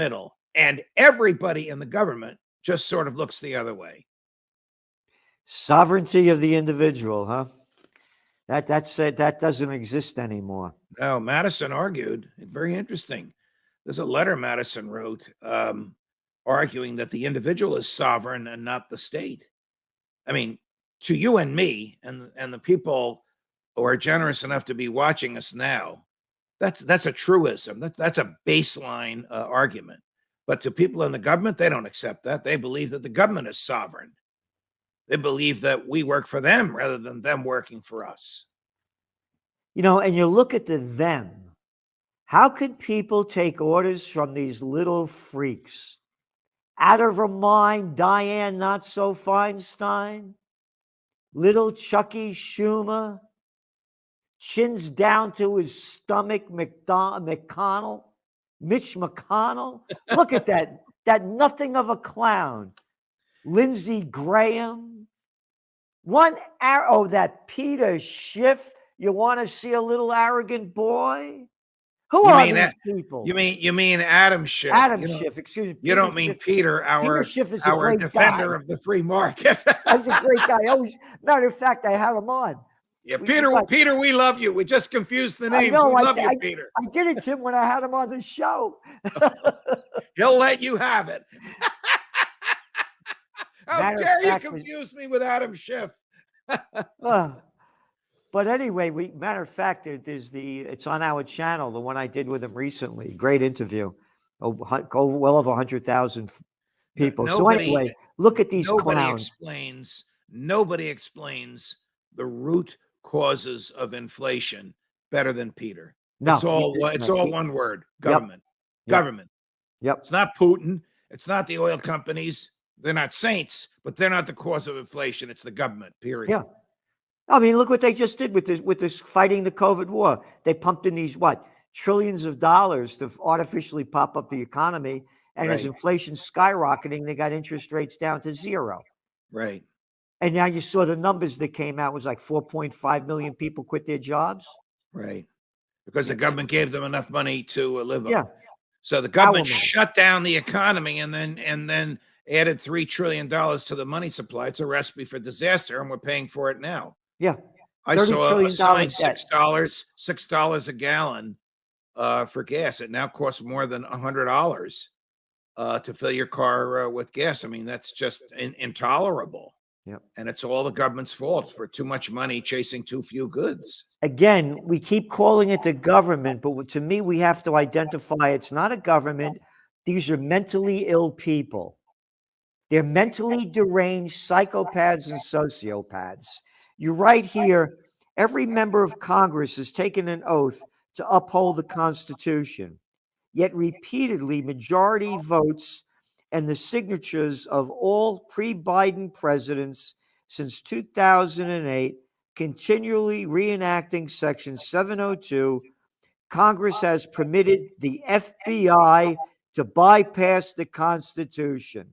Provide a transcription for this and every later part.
middle, and everybody in the government just sort of looks the other way. Sovereignty of the individual, huh? That's it. That doesn't exist anymore. No, Madison argued, it's very interesting. There's a letter Madison wrote arguing that the individual is sovereign and not the state. I mean, to you and me and the people who are generous enough to be watching us now, that's a truism. That's a baseline argument. But to people in the government, they don't accept that. They believe that the government is sovereign. They believe that we work for them rather than them working for us. You know, and you look at the them. How could people take orders from these little freaks? Out of her mind, Diane Not So Feinstein, little Chucky Schumer, chins down to his stomach, McConnell, Mitch McConnell. Look at that nothing of a clown. Lindsey Graham. One arrow, that Peter Schiff. You want to see a little arrogant boy? Who are these people? You mean Adam Schiff? Adam Schiff, excuse me. You don't mean Peter, our Schiff is our defender of the free market. He's a great guy. Always, matter of fact, I had him on. Yeah, Peter, we love you. We just confused the names. We love you, Peter. I did it, Tim, when I had him on the show. He'll let you have it. How dare you confuse me with Adam Schiff? But anyway, matter of fact, it's on our channel, the one I did with him recently. Great interview. Well over 100,000 people. So anyway, look at these clowns. Nobody explains the root causes of inflation better than Peter. No, it's all one word: government. Yep. Government. Yep. It's not Putin. It's not the oil companies. They're not saints, but they're not the cause of inflation. It's the government. Period. Yeah. I mean, look what they just did with this fighting the COVID war. They pumped in these trillions of dollars to artificially pop up the economy, and as inflation's skyrocketing, they got interest rates down to zero. Right. And now you saw the numbers that came out was like 4.5 million people quit their jobs. Right. Because the government gave them enough money to live on. Yeah. So the government shut down the economy and then added $3 trillion to the money supply. It's a recipe for disaster, and we're paying for it now. Yeah. I saw a sign $6 a gallon for gas. It now costs more than $100 to fill your car with gas. I mean, that's just intolerable. Yep. And it's all the government's fault for too much money chasing too few goods. Again, we keep calling it the government, but to me, we have to identify it's not a government. These are mentally ill people. They're mentally deranged psychopaths and sociopaths. You right here, every member of Congress has taken an oath to uphold the Constitution, yet repeatedly majority votes and the signatures of all pre-Biden presidents since 2008 continually reenacting Section 702. Congress has permitted the FBI to bypass the Constitution.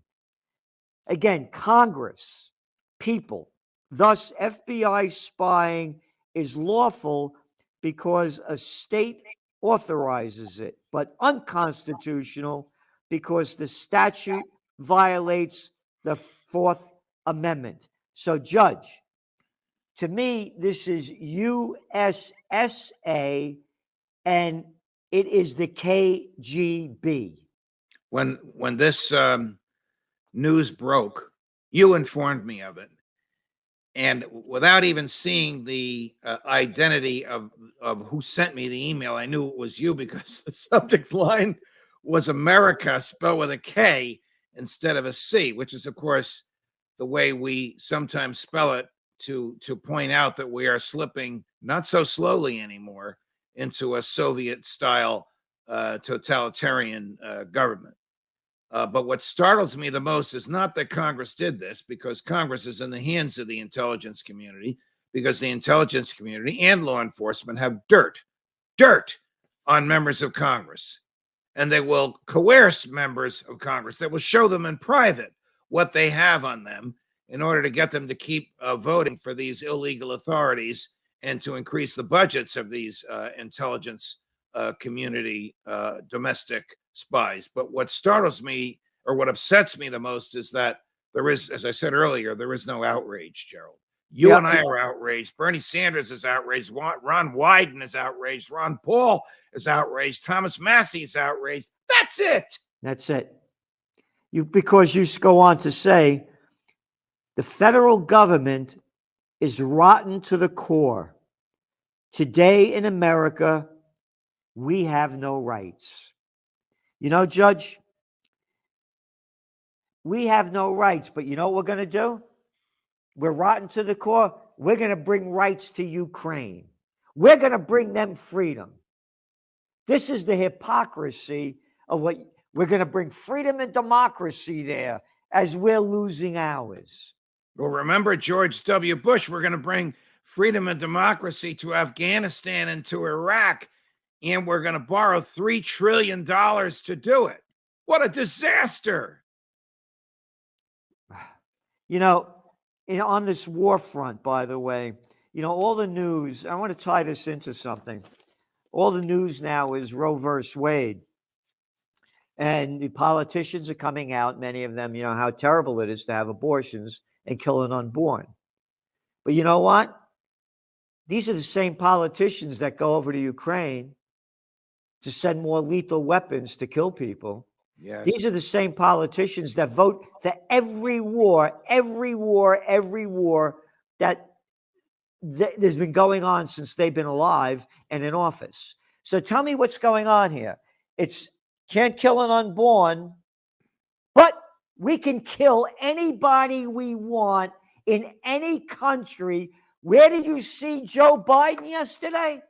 Again, Congress, people. Thus, FBI spying is lawful because a state authorizes it, but unconstitutional because the statute violates the Fourth Amendment. So, Judge, to me, this is USSA, and it is the KGB. When this news broke, you informed me of it. And without even seeing the identity of who sent me the email, I knew it was you because the subject line was America spelled with a K instead of a C, which is, of course, the way we sometimes spell it to point out that we are slipping, not so slowly anymore, into a Soviet-style totalitarian government. But what startles me the most is not that Congress did this, because Congress is in the hands of the intelligence community, because the intelligence community and law enforcement have dirt on members of Congress. And they will coerce members of Congress. They will show them in private what they have on them in order to get them to keep voting for these illegal authorities and to increase the budgets of these intelligence community domestic spies. But what startles me, or what upsets me the most, is that there is, as I said earlier, there is no outrage, Gerald. You and I are outraged. Bernie Sanders is outraged. Ron Wyden is outraged. Ron Paul is outraged. Thomas Massey is outraged. That's it. That's it. Because you go on to say the federal government is rotten to the core. Today in America, we have no rights. You know, Judge, we have no rights, but you know what we're going to do? We're rotten to the core. We're going to bring rights to Ukraine. We're going to bring them freedom. This is the hypocrisy of what we're going to bring freedom and democracy there as we're losing ours. Well, remember George W. Bush, we're going to bring freedom and democracy to Afghanistan and to Iraq, and we're going to borrow $3 trillion to do it. What a disaster. You know, on this war front, by the way, you know, all the news, I want to tie this into something. All the news now is Roe versus Wade. And the politicians are coming out, many of them, you know, how terrible it is to have abortions and kill an unborn. But you know what? These are the same politicians that go over to Ukraine to send more lethal weapons to kill people. Yes. These are the same politicians that vote for every war that there's been going on since they've been alive and in office. So tell me what's going on here. It's can't kill an unborn, but we can kill anybody we want in any country. Where did you see Joe Biden yesterday?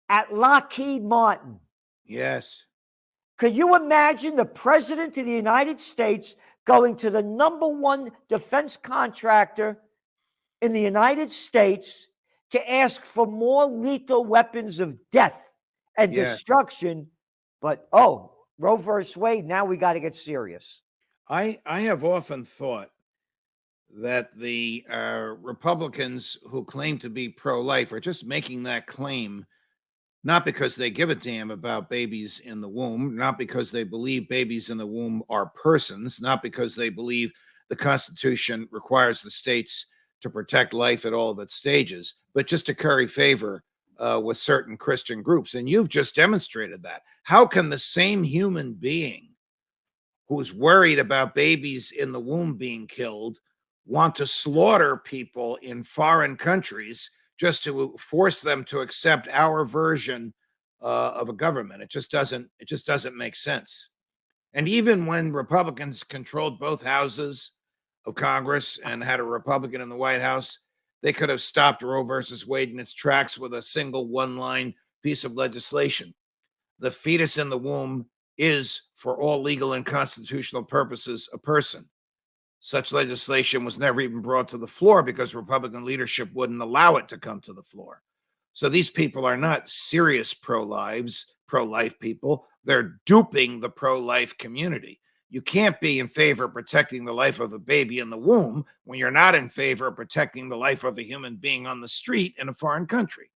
At Lockheed Martin. Yes. Could you imagine the president of the United States going to the #1 defense contractor in the United States to ask for more lethal weapons of death and destruction? But, Roe versus Wade, now we got to get serious. I have often thought that the Republicans who claim to be pro-life are just making that claim not because they give a damn about babies in the womb, not because they believe babies in the womb are persons, not because they believe the Constitution requires the states to protect life at all of its stages, but just to curry favor with certain Christian groups. And you've just demonstrated that. How can the same human being who's worried about babies in the womb being killed want to slaughter people in foreign countries just to force them to accept our version of a government? It just doesn't make sense. And even when Republicans controlled both houses of Congress and had a Republican in the White House, they could have stopped Roe versus Wade in its tracks with a single one-line piece of legislation. The fetus in the womb is, for all legal and constitutional purposes, a person. Such legislation was never even brought to the floor because Republican leadership wouldn't allow it to come to the floor. So these people are not serious pro-life people. They're duping the pro-life community. You can't be in favor of protecting the life of a baby in the womb when you're not in favor of protecting the life of a human being on the street in a foreign country.